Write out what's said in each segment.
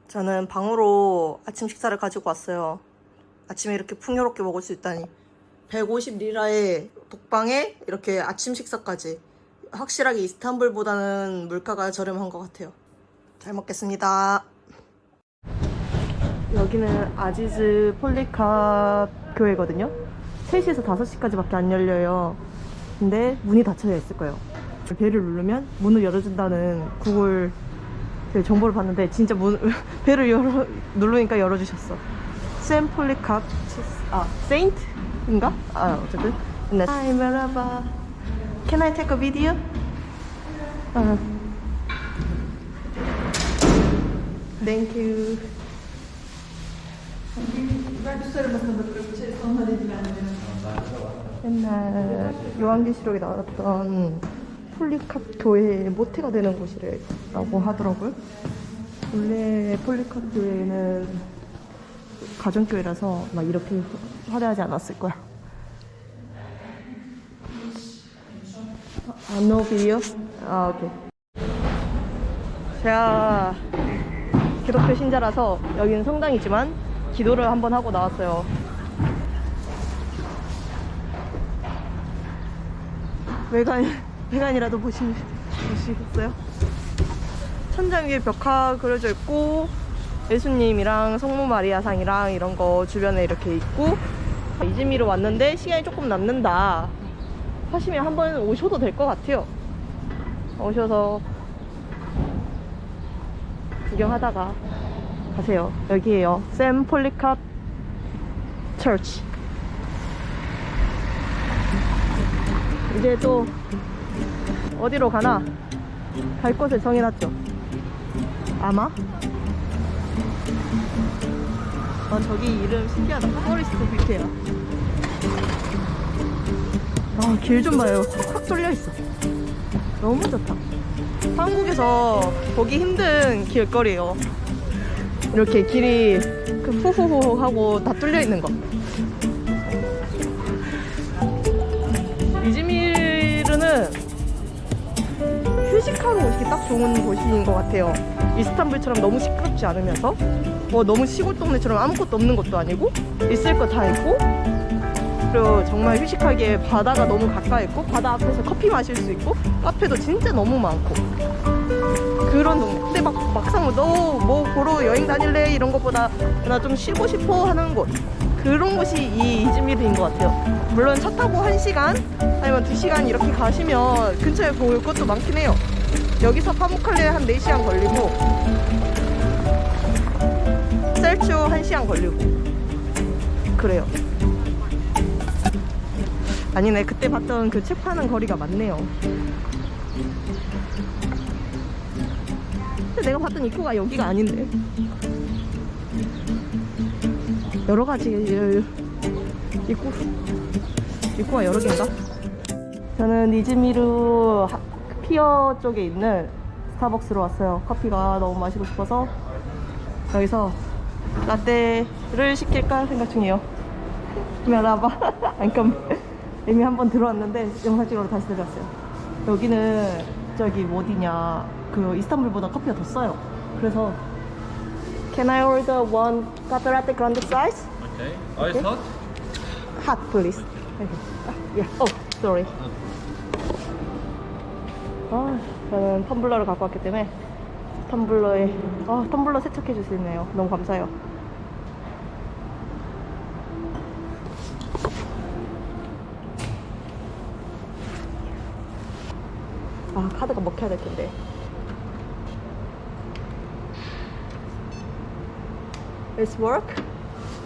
저는 방으로 아침 식사를 가지고 왔어요. 아침에 이렇게 풍요롭게 먹을 수 있다니. 150리라의 독방에 이렇게 아침 식사까지. 확실하게 이스탄불보다는 물가가 저렴한 것 같아요. 잘 먹겠습니다. 여기는 아지즈 폴리캅 교회거든요. 3시에서 5시까지밖에 안 열려요. 근데 문이 닫혀져 있을 거예요. 배를 누르면 문을 열어준다는 구글 정보를 봤는데 진짜 배를 누르니까 열어주셨어. 샘 폴리캅 세인트인가? 어쨌든 Hi, merhaba. Can I take a video? Thank you. 옛날 요한계시록에 나왔던 폴리캅 교회의 모태가 되는 곳이라고 하더라고요. 원래 폴리캅 교회는 가정교회라서 막 이렇게 화려하지 않았을 거야. No video? 오케이. 제가 기독교 신자라서 여기는 성당이지만 기도를 한번 하고 나왔어요. 외관이라도 보시겠어요? 천장 위에 벽화 그려져 있고 예수님이랑 성모 마리아상이랑 이런 거 주변에 이렇게 있고, 이즈미르 왔는데 시간이 조금 남는다 하시면 한번 오셔도 될 것 같아요. 오셔서 구경하다가 가세요. 여기에요. 샘 폴리캅 처치. 이제 또 어디로 가나 갈 곳을 정해놨죠. 아마 저기 이름 신기하다. 포레스트 뷰티야. 길 좀 봐요. 확 뚫려있어. 너무 좋다. 한국에서 보기 힘든 길거리예요. 이렇게 길이 후후후 하고 다 뚫려있는 거. 이즈미르는 휴식하러 오시기 딱 좋은 곳인 것 같아요. 이스탄불처럼 너무 시끄럽지 않으면서 너무 시골 동네처럼 아무것도 없는 것도 아니고 있을 거 다 있고, 그리고 정말 휴식하기에 바다가 너무 가까이 있고 바다 앞에서 커피 마실 수 있고 카페도 진짜 너무 많고 그런 동네. 근데 막상 너 보러 여행 다닐래 이런 것보다 나 좀 쉬고 싶어 하는 곳, 그런 곳이 이 이즈미르인 것 같아요. 물론 차 타고 1시간 아니면 2시간 이렇게 가시면 근처에 볼 것도 많긴 해요. 여기서 파무칼레에 한 4시간 걸리고 셀추 1시간 걸리고 그래요. 아니네, 그때 봤던 그 책 파는 거리가 맞네요. 근데 내가 봤던 입구가 여기가 아닌데. 여러가지 입구가 여러 개인가? 저는 이즈미르 피어 쪽에 있는 스타벅스로 왔어요. 커피가 너무 마시고 싶어서 여기서 라떼를 시킬까 생각 중이에요. 미안하다. 이미 한번 들어왔는데 영상 찍으러 다시 들어왔어요. 여기는 저기 어디냐, 그 이스탄불보다 커피가 더 싸요. 그래서 Can I order one cafe latte grande size? Okay. Ice hot? Hot, please. Okay. Yeah. Oh, sorry. 저는 텀블러를 갖고 왔기 때문에 텀블러에 텀블러 세척해 주시네요. 너무 감사해요. 카드가 먹혀야 될 텐데. It's work?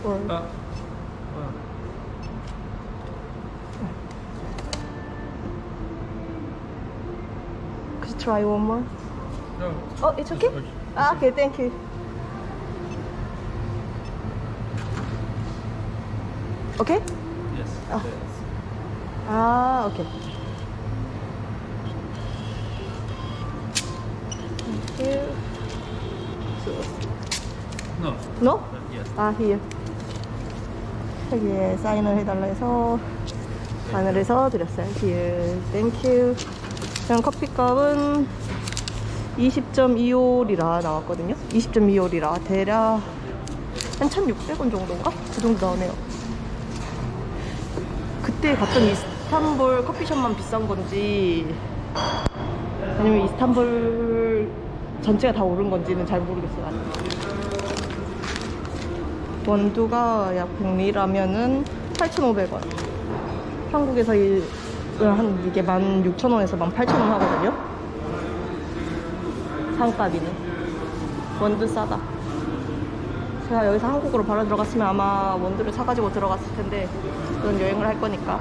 Or... Could you try one more? No. Oh, it's okay? Okay, thank you. Okay? Yes. Okay. Thank you. No. No? Yes. Here. 여기에 사인을 해달라 해서 하늘에서 드렸어요. Here. Thank you. 그냥 커피값은 20.25리라 나왔거든요. 20.25리라 대략 한 1,600원 정도인가? 그 정도 나오네요. 그때 갔던 이스탄불 커피숍만 비싼 건지 아니면 이스탄불 전체가 다 오른 건지는 잘 모르겠어요. 원두가 약 100리라면은 8,500원. 한국에서 한 이게 16,000원에서 18,000원 하거든요. 상값이네. 원두 싸다. 제가 여기서 한국으로 바로 들어갔으면 아마 원두를 사가지고 들어갔을 텐데 그런 여행을 할 거니까.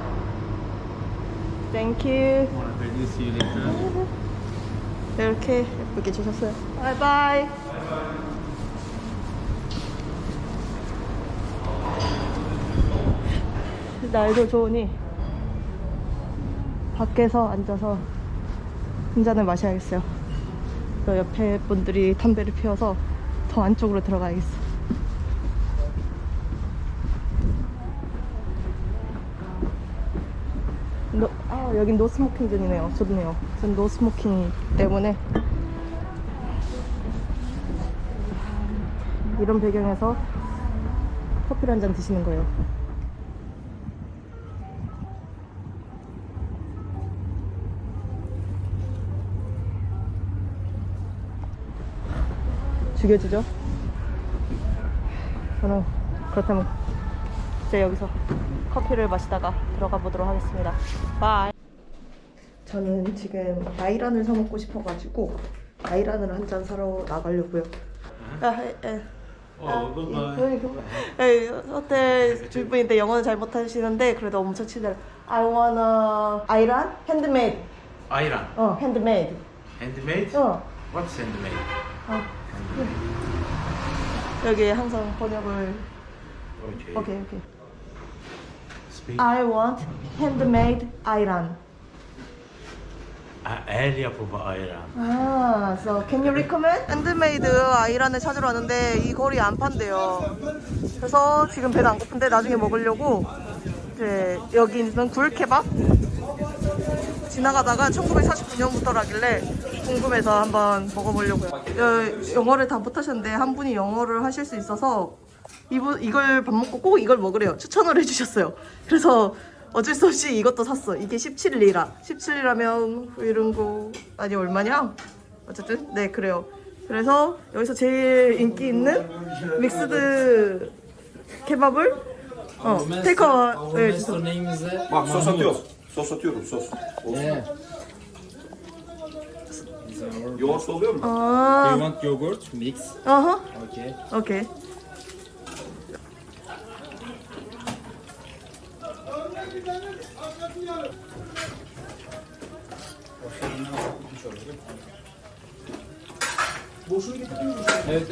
Thank you. See you later. 이렇게 예쁘게 주셨어요. 바이바이. 날도 좋으니 밖에서 앉아서 한 잔을 마셔야겠어요. 또 옆에 분들이 담배를 피워서 더 안쪽으로 들어가야겠어. 여긴 노스모킹 존이네요. 좋네요. 전 노스모킹 때문에 이런 배경에서 커피를 한 잔 드시는 거예요. 죽여주죠. 저는 그렇다면 이제 여기서 커피를 마시다가 들어가 보도록 하겠습니다. 바이. 저는 지금 아이란을 사 먹고 싶어가지고 아이란을 한 잔 사러 나가려고요. 호텔 주인분인데 영어는 잘 못하시는데 그래도 엄청 친해요. I wanna 아이란? 핸드메이드. Iran. 핸드메이드. Handmade? 어. What's handmade? 여기 항상 번역을. Okay. 오케이. Speak. I want handmade 아이란. Area for Iran. So can you recommend? 핸드메이드 아이란을 찾으러 왔는데 이 거리 안 판대요. 그래서 지금 배가 안 고픈데 나중에 먹으려고 이제 여기 있는 굴케밥 지나가다가 1949년부터라길래 궁금해서 한번 먹어보려고요. 영어를 다 못하셨는데 한 분이 영어를 하실 수 있어서 이걸 밥 먹고 꼭 이걸 먹으래요. 추천을 해주셨어요. 그래서 어쩔 수 없이 이것도 샀어. 이게 17리라. 17리라면 이런 거 아니 얼마냐? 어쨌든 네 그래요. 그래서 여기서 제일 인기 있는 믹스드 케밥을 테이크아웃 주세요. Bak sos atıyoruz. Sos atıyorum sos. Olsun. Yoğurt oluyor mu? Do you want yogurt mix? 어허. Okay. 오케이. Evet.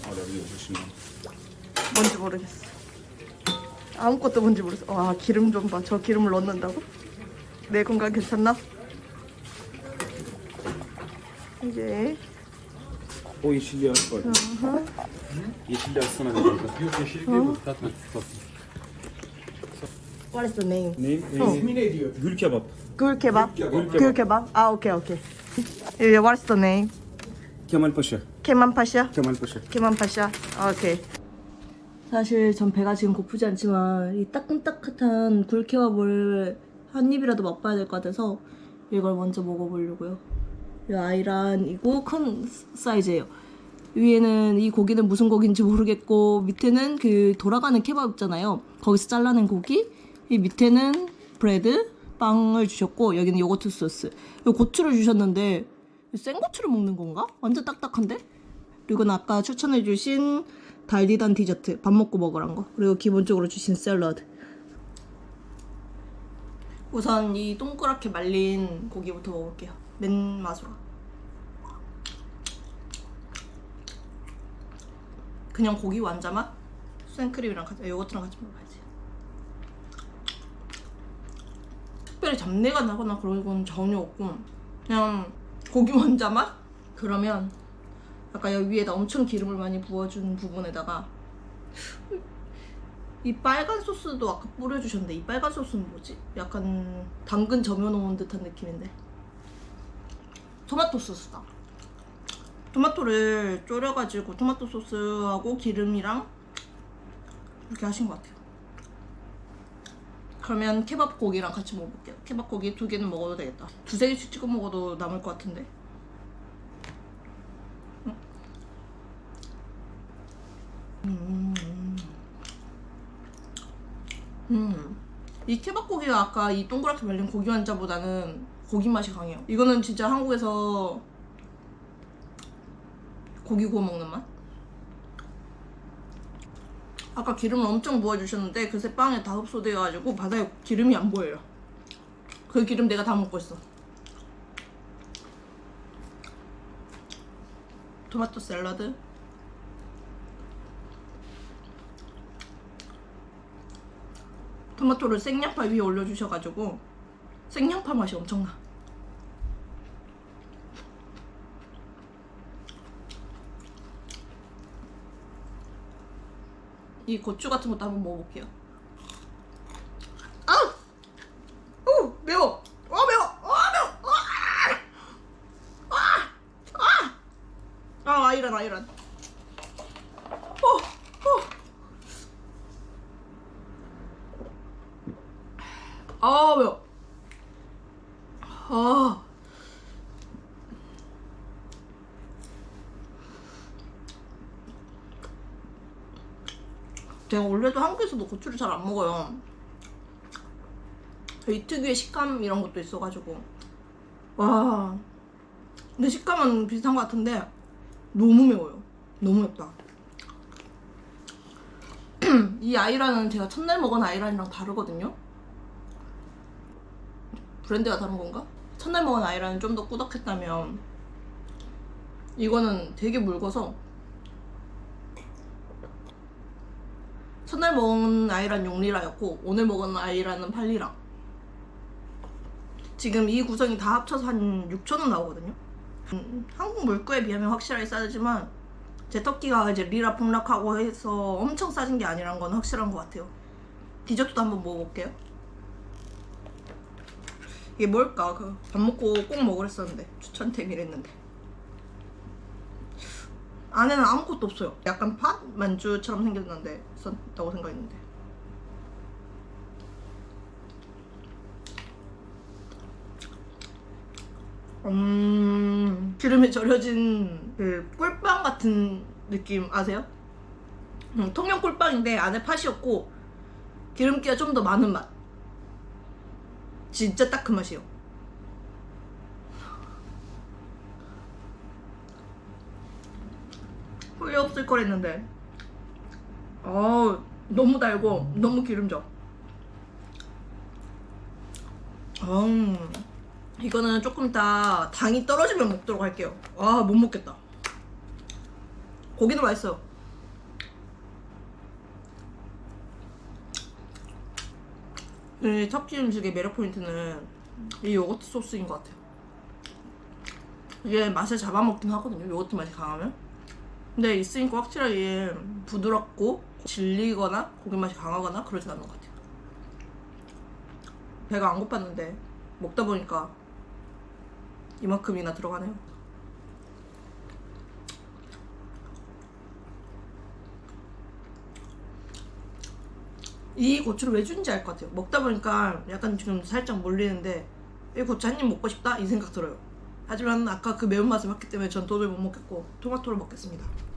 Alabiliyoruz şimdi. 뭔지 모르겠어. 아무것도 뭔지 모르겠어. 와 기름 좀 봐. 저 기름을 넣는다고? 내 건강 괜찮나? 이제 O yeşil yağ var. Yeşil yağ sana verelim. Yok yeşillik değil bu. Tatlı. What is the name? Ne? Gül kebap. 굴케밥? 굴케밥? 아 오케이. What is the name? Kemal Paşa. 케만파샤? Kemal Paşa. 케만파샤? 아, 오케이. 사실 전 배가 지금 고프지 않지만 이 따끈따끈한 굴케밥을 한 입이라도 맛봐야 될 것 같아서 이걸 먼저 먹어보려고요. 이 아이란이고 큰 사이즈예요. 위에는 이 고기는 무슨 고기인지 모르겠고 밑에는 그 돌아가는 케밥 있잖아요. 거기서 잘라낸 고기. 이 밑에는 브레드 빵을 주셨고 여기는 요거트 소스. 이 고추를 주셨는데 생고추를 먹는 건가? 완전 딱딱한데? 그리고 아까 추천해주신 달디단 디저트 밥 먹고 먹으란 거. 그리고 기본적으로 주신 샐러드. 우선 이 동그랗게 말린 고기부터 먹을게요. 맨 맛으로. 그냥 고기 완자 맛? 생크림이랑 같이, 요거트랑 같이 먹어야지. 특별히 잡내가 나거나 그런 건 전혀 없고 그냥 고기 완자 맛? 그러면 아까 여기 위에다 엄청 기름을 많이 부어준 부분에다가 이 빨간 소스도 아까 뿌려주셨는데 이 빨간 소스는 뭐지? 약간 당근 점여놓은 듯한 느낌인데 토마토 소스다. 토마토를 졸여가지고 토마토 소스하고 기름이랑 이렇게 하신 것 같아요. 그러면 케밥 고기랑 같이 먹어볼게요. 케밥 고기 2개는 먹어도 되겠다. 2~3개씩 찍어 먹어도 남을 것 같은데. 이 케밥 고기가 아까 이 동그랗게 말린 고기 완자보다는 고기 맛이 강해요. 이거는 진짜 한국에서 고기 구워 먹는 맛? 아까 기름을 엄청 부어주셨는데 그새 빵에 다 흡수되어가지고 바닥에 기름이 안 보여요. 그 기름 내가 다 먹고 있어. 토마토 샐러드. 토마토를 생양파 위에 올려주셔가지고 생양파 맛이 엄청나. 이 고추 같은 것도 한번 먹어볼게요. 아! 오! 매워! 매워! 매워! 아이런. 매워. 제가 원래도 한국에서도 고추를 잘 안 먹어요. 이 특유의 식감 이런 것도 있어가지고. 와. 근데 식감은 비슷한 것 같은데 너무 매워요. 너무 맵다. 이 아이란은 제가 첫날 먹은 아이란이랑 다르거든요. 브랜드가 다른 건가? 첫날 먹은 아이란은 좀 더 꾸덕했다면 이거는 되게 묽어서 첫날 먹은 아이란 6리라였고 오늘 먹은 아이란은 8리라. 지금 이 구성이 다 합쳐서 한 6,000원 나오거든요. 한국 물가에 비하면 확실하게 싸지만 제 터키가 이제 리라 폭락하고 해서 엄청 싸진 게 아니란 건 확실한 것 같아요. 디저트도 한번 먹어볼게요. 이게 뭘까? 그 밥 먹고 꼭 먹으랬었는데 추천템이랬는데 안에는 아무것도 없어요. 약간 팥 만주처럼 생겼는데 썼다고 생각했는데 기름에 절여진 그 꿀빵 같은 느낌 아세요? 통영 꿀빵인데 안에 팥이었고 기름기가 좀 더 많은 맛. 진짜 딱 그 맛이에요. 후회 없을 거랬는데 너무 달고 너무 기름져. 이거는 조금 이따 당이 떨어지면 먹도록 할게요. 못 먹겠다. 고기도 맛있어요. 이 터키 음식의 매력 포인트는 이 요거트 소스인 것 같아요. 이게 맛을 잡아먹긴 하거든요, 요거트 맛이 강하면. 근데 있으니까 확실하게 부드럽고 질리거나 고기 맛이 강하거나 그러진 않는 것 같아요. 배가 안 고팠는데 먹다 보니까 이만큼이나 들어가네요. 이 고추를 왜 주는지 알 것 같아요. 먹다 보니까 약간 지금 살짝 몰리는데 이 고추 한 입 먹고 싶다 이 생각 들어요. 하지만 아까 그 매운맛을 봤기 때문에 전 도저히 못 먹겠고 토마토를 먹겠습니다.